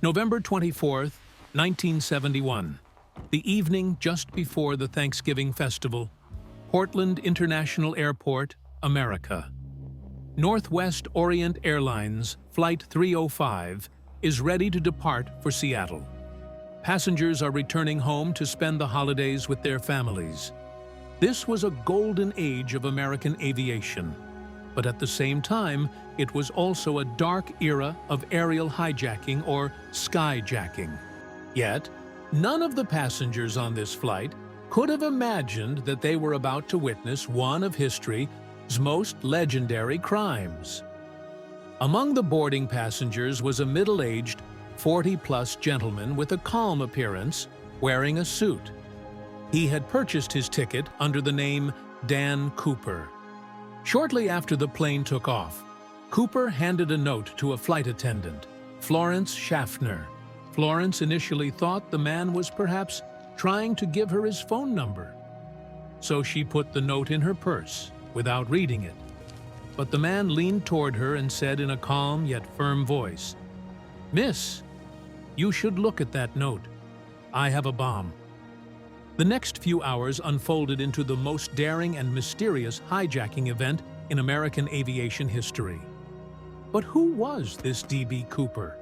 November 24th, 1971. The evening just before the Thanksgiving festival. Portland International Airport, America. Northwest Orient Airlines Flight 305 is ready to depart for Seattle. Passengers are returning home to spend the holidays with their families. This was a golden age of American aviation, but at the same time, it was also a dark era of aerial hijacking or skyjacking. Yet, none of the passengers on this flight could have imagined that they were about to witness one of history's most legendary crimes. Among the boarding passengers was a middle-aged, 40-plus gentleman with a calm appearance, wearing a suit. He had purchased his ticket under the name Dan Cooper. Shortly after the plane took off, Cooper handed a note to a flight attendant, Florence Schaffner. Florence initially thought the man was perhaps trying to give her his phone number. So she put the note in her purse without reading it. But the man leaned toward her and said in a calm yet firm voice, "Miss, you should look at that note. I have a bomb." The next few hours unfolded into the most daring and mysterious hijacking event in American aviation history. But who was this D.B. Cooper?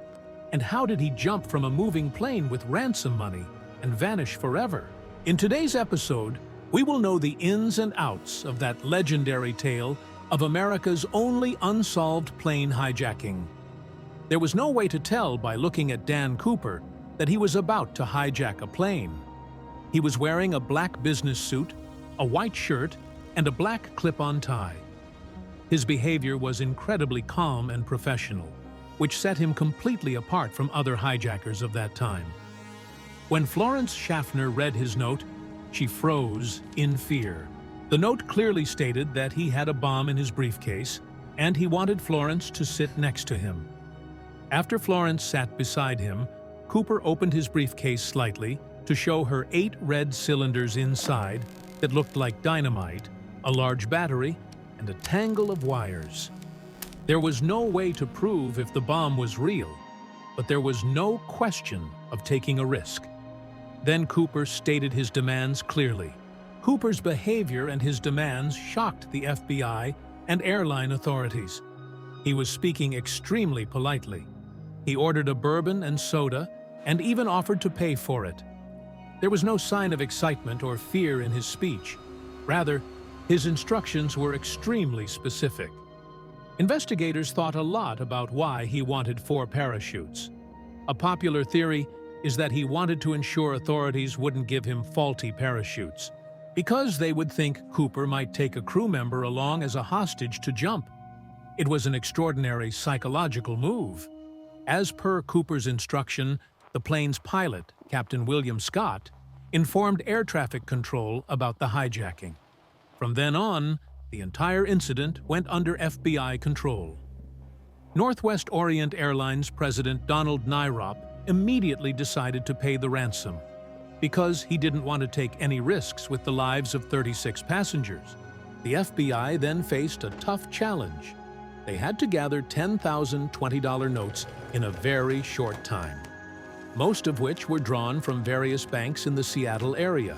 And how did he jump from a moving plane with ransom money and vanish forever? In today's episode, we will know the ins and outs of that legendary tale of America's only unsolved plane hijacking. There was no way to tell by looking at Dan Cooper that he was about to hijack a plane. He was wearing a black business suit, a white shirt, and a black clip-on tie. His behavior was incredibly calm and professional, which set him completely apart from other hijackers of that time. When Florence Schaffner read his note, she froze in fear. The note clearly stated that he had a bomb in his briefcase, and he wanted Florence to sit next to him. After Florence sat beside him, Cooper opened his briefcase slightly to show her 8 red cylinders inside that looked like dynamite, a large battery, and a tangle of wires. There was no way to prove if the bomb was real, but there was no question of taking a risk. Then Cooper stated his demands clearly. Cooper's behavior and his demands shocked the FBI and airline authorities. He was speaking extremely politely. He ordered a bourbon and soda and even offered to pay for it. There was no sign of excitement or fear in his speech. Rather, his instructions were extremely specific. Investigators thought a lot about why he wanted 4 parachutes. A popular theory is that he wanted to ensure authorities wouldn't give him faulty parachutes, because they would think Cooper might take a crew member along as a hostage to jump. It was an extraordinary psychological move. As per Cooper's instruction, the plane's pilot, Captain William Scott, informed air traffic control about the hijacking. From then on, the entire incident went under FBI control. Northwest Orient Airlines President Donald Nyrop immediately decided to pay the ransom, because he didn't want to take any risks with the lives of 36 passengers. The FBI then faced a tough challenge. They had to gather 10,000 $20 notes in a very short time, most of which were drawn from various banks in the Seattle area.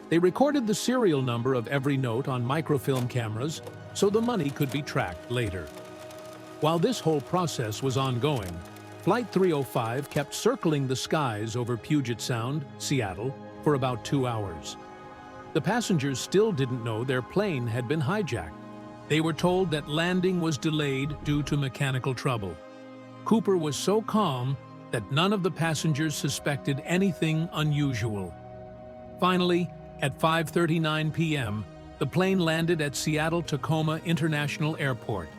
They recorded the serial number of every note on microfilm cameras so the money could be tracked later. While this whole process was ongoing, Flight 305 kept circling the skies over Puget Sound, Seattle, for about 2 hours. The passengers still didn't know their plane had been hijacked. They were told that landing was delayed due to mechanical trouble. Cooper was so calm that none of the passengers suspected anything unusual. Finally, at 5:39 p.m., the plane landed at Seattle-Tacoma International Airport.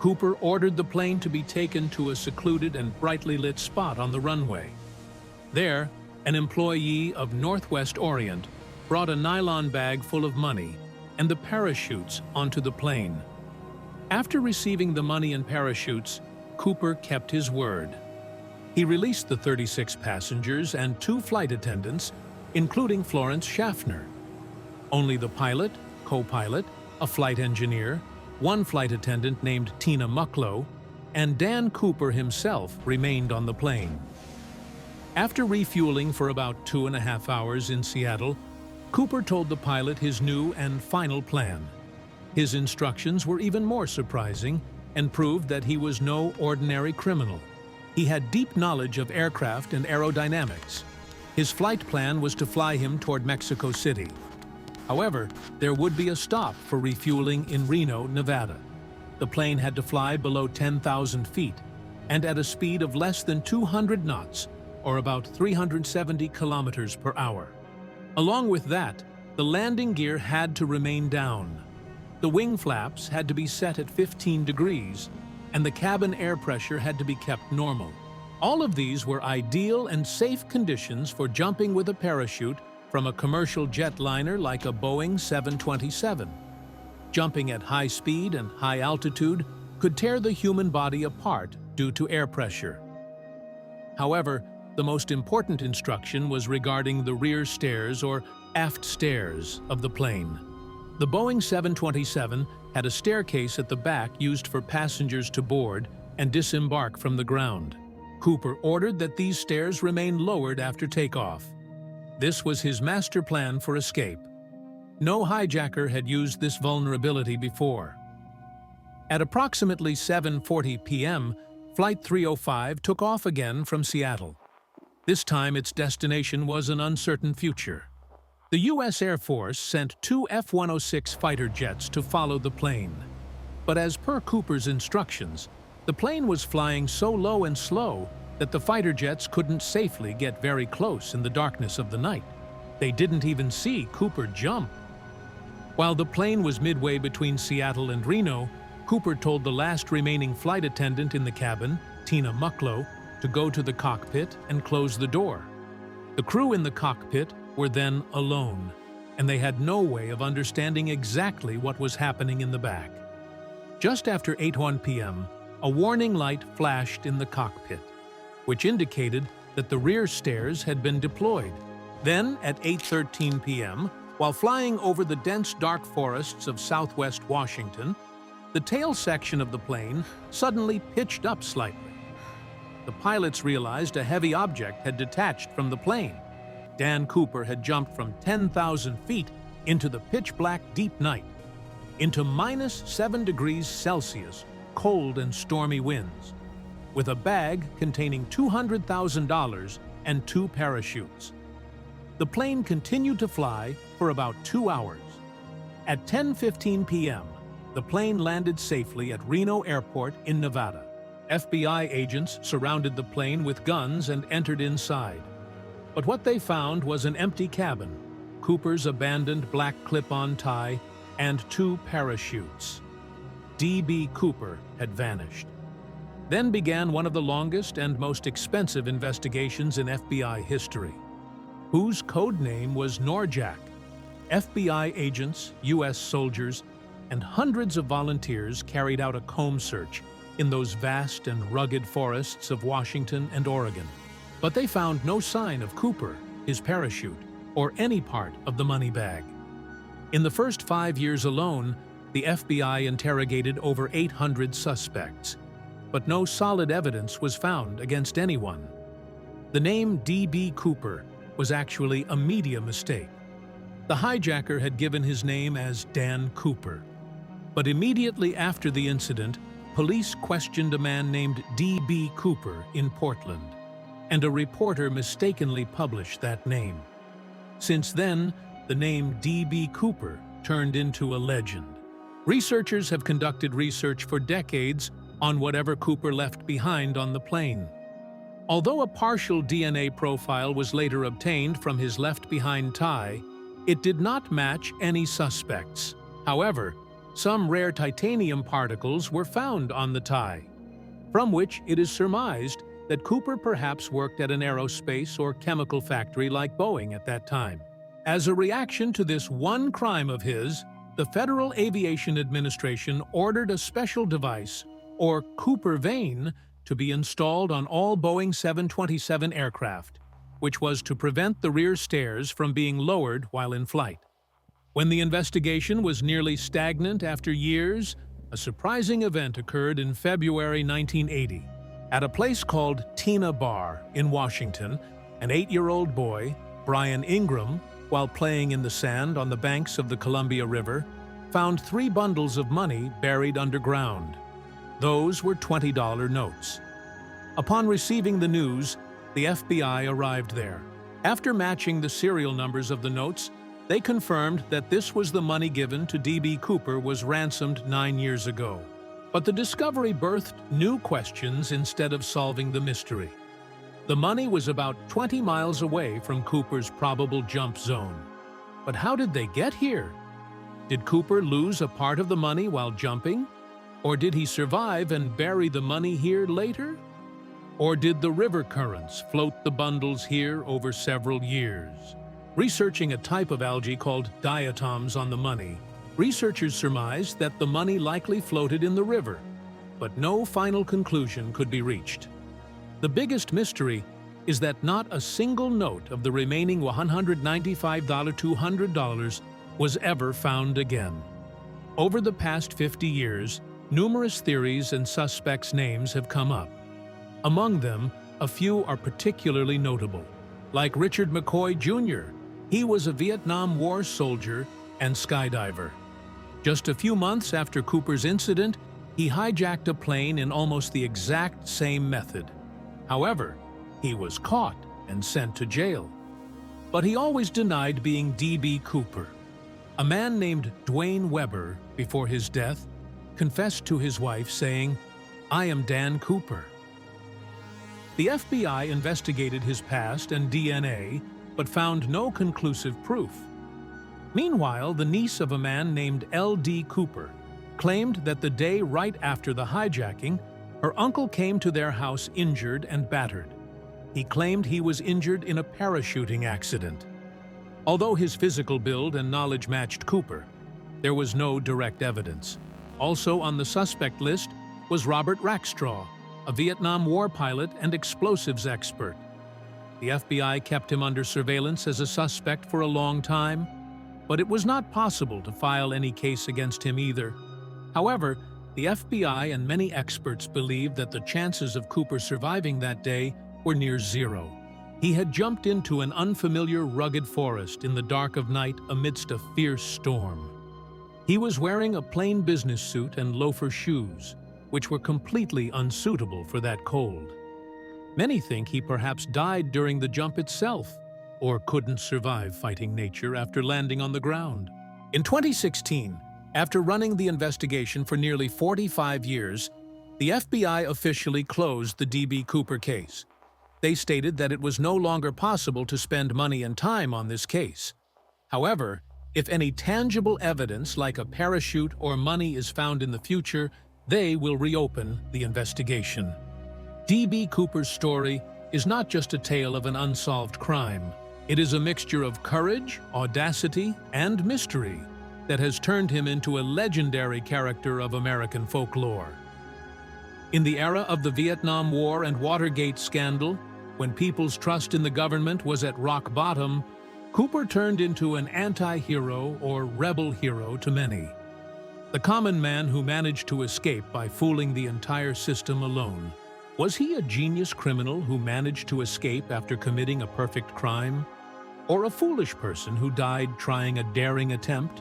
Cooper ordered the plane to be taken to a secluded and brightly lit spot on the runway. There, an employee of Northwest Orient brought a nylon bag full of money and the parachutes onto the plane. After receiving the money and parachutes, Cooper kept his word. He released the 36 passengers and 2 flight attendants, including Florence Schaffner. Only the pilot, co-pilot, a flight engineer, 1 flight attendant named Tina Bar, and Dan Cooper himself remained on the plane. After refueling for about 2.5 hours in Seattle, Cooper told the pilot his new and final plan. His instructions were even more surprising and proved that he was no ordinary criminal. He had deep knowledge of aircraft and aerodynamics. His flight plan was to fly him toward Mexico City. However, there would be a stop for refueling in Reno, Nevada. The plane had to fly below 10,000 feet and at a speed of less than 200 knots, or about 370 kilometers per hour. Along with that, the landing gear had to remain down. The wing flaps had to be set at 15 degrees, and the cabin air pressure had to be kept normal. All of these were ideal and safe conditions for jumping with a parachute from a commercial jetliner like a Boeing 727. Jumping at high speed and high altitude could tear the human body apart due to air pressure. However, the most important instruction was regarding the rear stairs or aft stairs of the plane. The Boeing 727 had a staircase at the back used for passengers to board and disembark from the ground. Cooper ordered that these stairs remain lowered after takeoff. This was his master plan for escape. No hijacker had used this vulnerability before. At approximately 7:40 p.m., Flight 305 took off again from Seattle. This time its destination was an uncertain future. The U.S. Air Force sent 2 F-106 fighter jets to follow the plane. But as per Cooper's instructions, the plane was flying so low and slow that the fighter jets couldn't safely get very close in the darkness of the night. They didn't even see Cooper jump. While the plane was midway between Seattle and Reno, Cooper told the last remaining flight attendant in the cabin, Tena Bar, to go to the cockpit and close the door. The crew in the cockpit were then alone, and they had no way of understanding exactly what was happening in the back. Just after 8:01 p.m., a warning light flashed in the cockpit, which indicated that the rear stairs had been deployed. Then, at 8:13 p.m., while flying over the dense dark forests of southwest Washington, the tail section of the plane suddenly pitched up slightly. The pilots realized a heavy object had detached from the plane. Dan Cooper had jumped from 10,000 feet into the pitch-black deep night, into -7 degrees Celsius, cold and stormy winds, with a bag containing $200,000 and 2 parachutes. The plane continued to fly for about 2 hours. At 10:15 p.m., the plane landed safely at Reno Airport in Nevada. FBI agents surrounded the plane with guns and entered inside. But what they found was an empty cabin, Cooper's abandoned black clip-on tie, and 2 parachutes. D.B. Cooper had vanished. Then began one of the longest and most expensive investigations in FBI history, whose code name was Norjak. FBI agents, U.S. soldiers, and hundreds of volunteers carried out a comb search in those vast and rugged forests of Washington and Oregon. But they found no sign of Cooper, his parachute, or any part of the money bag. In the first 5 years alone, the FBI interrogated over 800 suspects, but no solid evidence was found against anyone. The name D.B. Cooper was actually a media mistake. The hijacker had given his name as Dan Cooper. But immediately after the incident, police questioned a man named D.B. Cooper in Portland, and a reporter mistakenly published that name. Since then, the name D.B. Cooper turned into a legend. Researchers have conducted research for decades on whatever Cooper left behind on the plane. Although a partial DNA profile was later obtained from his left-behind tie, it did not match any suspects. However, some rare titanium particles were found on the tie, from which it is surmised that Cooper perhaps worked at an aerospace or chemical factory like Boeing at that time. As a reaction to this one crime of his, the Federal Aviation Administration ordered a special device, or Cooper vane, to be installed on all Boeing 727 aircraft, which was to prevent the rear stairs from being lowered while in flight. When the investigation was nearly stagnant after years, A surprising event occurred in February 1980. At a place called Tena Bar in Washington, an 8-year-old boy, Brian Ingram, while playing in the sand on the banks of the Columbia River, found 3 bundles of money buried underground. Those were $20 notes. Upon receiving the news, the FBI arrived there. After matching the serial numbers of the notes, they confirmed that this was the money given to D.B. Cooper was ransomed 9 years ago. But the discovery birthed new questions instead of solving the mystery. The money was about 20 miles away from Cooper's probable jump zone. But how did they get here? Did Cooper lose a part of the money while jumping? Or did he survive and bury the money here later? Or did the river currents float the bundles here over several years? Researching a type of algae called diatoms on the money, researchers surmised that the money likely floated in the river, but no final conclusion could be reached. The biggest mystery is that not a single note of the remaining $195 to $200 was ever found again. Over the past 50 years, numerous theories and suspects' names have come up. Among them, a few are particularly notable, like Richard McCoy Jr. He was a Vietnam War soldier and skydiver. Just a few months after Cooper's incident, he hijacked a plane in almost the exact same method. However, he was caught and sent to jail. But he always denied being D.B. Cooper. A man named Dwayne Weber, before his death, confessed to his wife saying, "I am Dan Cooper." The FBI investigated his past and DNA, but found no conclusive proof. Meanwhile, the niece of a man named L.D. Cooper claimed that the day right after the hijacking, her uncle came to their house injured and battered. He claimed he was injured in a parachuting accident. Although his physical build and knowledge matched Cooper, there was no direct evidence. Also on the suspect list was Robert Rackstraw, a Vietnam War pilot and explosives expert. The FBI kept him under surveillance as a suspect for a long time, but it was not possible to file any case against him either. However, the FBI and many experts believed that the chances of Cooper surviving that day were near zero. He had jumped into an unfamiliar, rugged forest in the dark of night amidst a fierce storm. He was wearing a plain business suit and loafer shoes, which were completely unsuitable for that cold. Many think he perhaps died during the jump itself, or couldn't survive fighting nature after landing on the ground. In 2016, after running the investigation for nearly 45 years, the FBI officially closed the D.B. Cooper case. They stated that it was no longer possible to spend money and time on this case. However, if any tangible evidence like a parachute or money is found in the future, they will reopen the investigation. D.B. Cooper's story is not just a tale of an unsolved crime. It is a mixture of courage, audacity, and mystery that has turned him into a legendary character of American folklore. In the era of the Vietnam War and Watergate scandal, when people's trust in the government was at rock bottom, Cooper turned into an anti-hero or rebel hero to many. The common man who managed to escape by fooling the entire system alone. Was he a genius criminal who managed to escape after committing a perfect crime? Or a foolish person who died trying a daring attempt?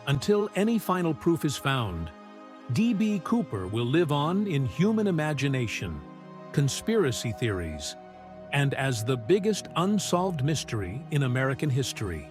Until any final proof is found, D.B. Cooper will live on in human imagination, conspiracy theories, and as the biggest unsolved mystery in American history.